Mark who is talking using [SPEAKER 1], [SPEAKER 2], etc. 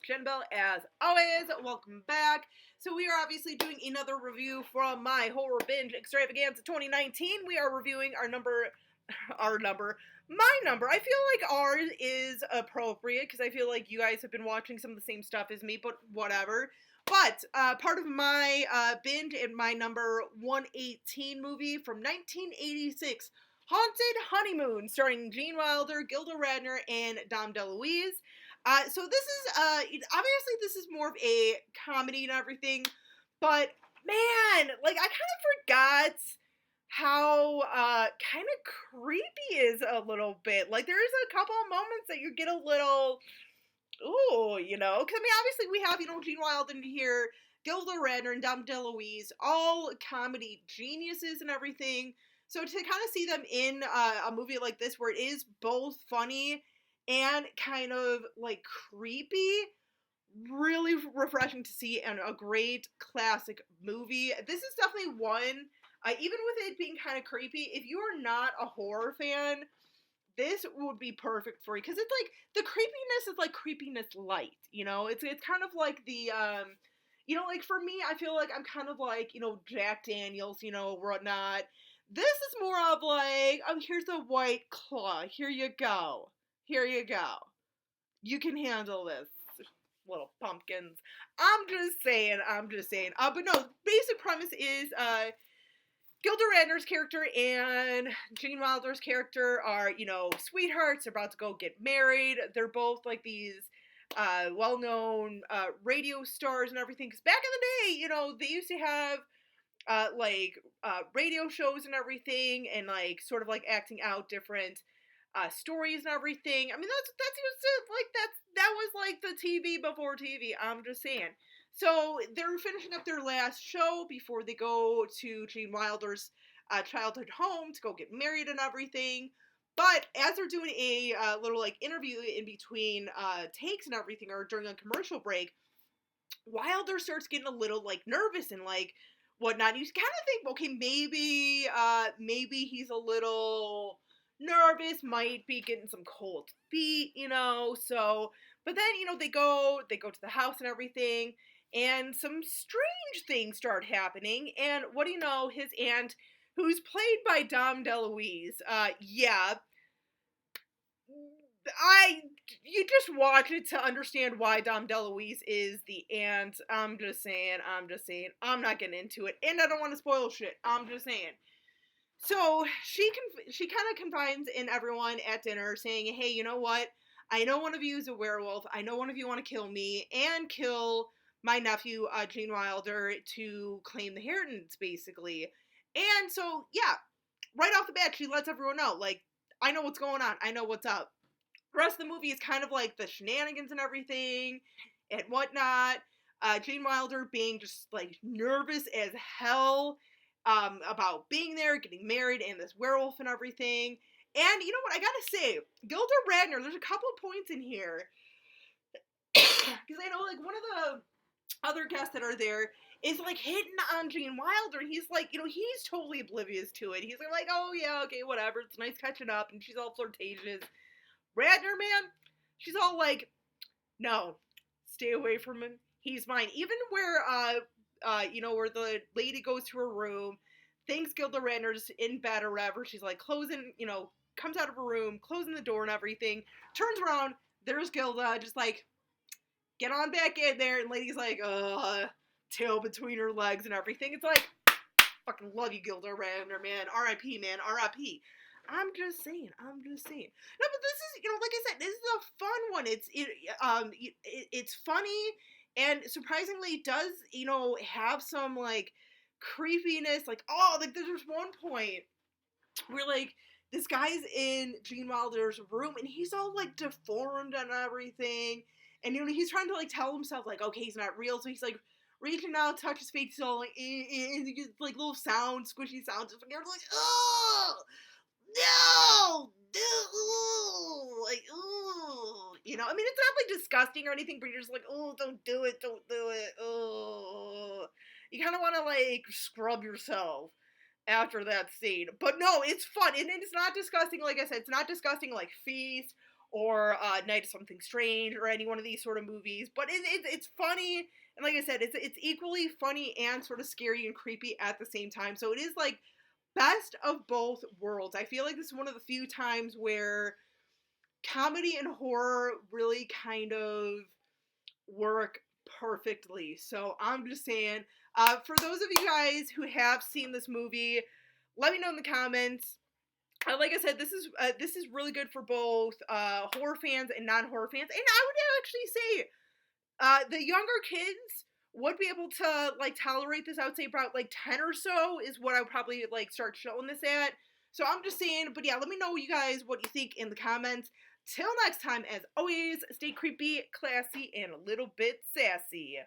[SPEAKER 1] Jenbel, as always. Welcome back. So we are obviously doing another review from my horror binge extravaganza 2019. We are reviewing my number. I feel like ours is appropriate because I feel like you guys have been watching some of the same stuff as me, but whatever. But part of my binge and my number 118 movie from 1986, Haunted Honeymoon, starring Gene Wilder, Gilda Radner, and Dom DeLuise. So this is, obviously this is more of a comedy and everything, but man, like, I kind of forgot how, kind of creepy is a little bit. Like, there is a couple of moments that you get a little, ooh, because, I mean, obviously we have, Gene Wilder in here, Gilda Radner and Dom DeLuise, all comedy geniuses and everything. So to kind of see them in a movie like this where it is both funny and kind of like creepy, really refreshing to see, and a great classic movie. This is definitely one, even with it being kind of creepy, if you are not a horror fan, this would be perfect for you, because it's like, the creepiness is like creepiness light, it's kind of like the, like for me, I feel like I'm kind of like, Jack Daniels, whatnot. This is more of like, oh, here's a White Claw, here you go. You can handle this, little pumpkins. I'm just saying. But no, basic premise is, Gilda Radner's character and Gene Wilder's character are, sweethearts. They're about to go get married. They're both like these, well-known, radio stars and everything. Because back in the day, they used to have, radio shows and everything, and like sort of like acting out different stories and everything. I mean, that was like the TV before TV. I'm just saying. So they're finishing up their last show before they go to Gene Wilder's childhood home to go get married and everything. But as they're doing a little like interview in between takes and everything, or during a commercial break, Wilder starts getting a little like nervous and like whatnot. You kind of think, okay, maybe he's a little nervous, might be getting some cold feet, so, but then, they go to the house and everything, and some strange things start happening, and what do you know, his aunt, who's played by Dom DeLuise, you just watch it to understand why Dom DeLuise is the aunt. I'm just saying, I'm not getting into it, and I don't want to spoil shit, I'm just saying. So she kind of confides in everyone at dinner, saying, hey, you know what? I know one of you is a werewolf. I know one of you want to kill me and kill my nephew, Gene Wilder, to claim the inheritance, basically. And so, yeah, right off the bat, she lets everyone know, like, I know what's going on. I know what's up. The rest of the movie is kind of like the shenanigans and everything and whatnot. Gene Wilder being just, like, nervous as hell about being there, getting married, and this werewolf and everything. And you know what, I gotta say, Gilda Radner, there's a couple of points in here, because I know, like, one of the other guests that are there is, like, hitting on Gene Wilder, and he's like, he's totally oblivious to it. He's like, oh yeah, okay, whatever, it's nice catching up, and she's all flirtatious. Radner, man, she's all like, no, stay away from him, he's mine. Even where, where the lady goes to her room, thinks Gilda Radner's in bed or whatever, she's like closing, comes out of her room, closing the door and everything, turns around, there's Gilda, just like, get on back in there, and lady's like, tail between her legs and everything. It's like, fucking love you, Gilda Radner, man, R.I.P., man, R.I.P. I'm just saying. No, but this is, like I said, this is a fun one. It's funny, and surprisingly, it does, have some, like, creepiness. Like, oh, like, there's one point where, like, this guy's in Gene Wilder's room, and he's all, like, deformed and everything, and, he's trying to, like, tell himself, like, okay, he's not real, so he's, like, reaching out, touch his face, so, like, and he gets, like, little sounds, squishy sounds, and you're like, oh! No! Like, ooh. I mean, it's not, like, disgusting or anything, but you're just like, oh, don't do it, oh. You kind of want to, like, scrub yourself after that scene. But no, it's fun, and it's not disgusting, like I said, it's not disgusting like Feast or Night of Something Strange or any one of these sort of movies. But it's funny, and like I said, it's equally funny and sort of scary and creepy at the same time. So it is like best of both worlds. I feel like this is one of the few times where comedy and horror really kind of work perfectly. So I'm just saying, for those of you guys who have seen this movie, let me know in the comments. Like I said, this is really good for both horror fans and non-horror fans. And I would actually say the younger kids would be able to like tolerate this. I would say about like 10 or so is what I would probably like start showing this at. So I'm just saying, but yeah, let me know you guys what you think in the comments. Till next time, as always, stay creepy, classy, and a little bit sassy.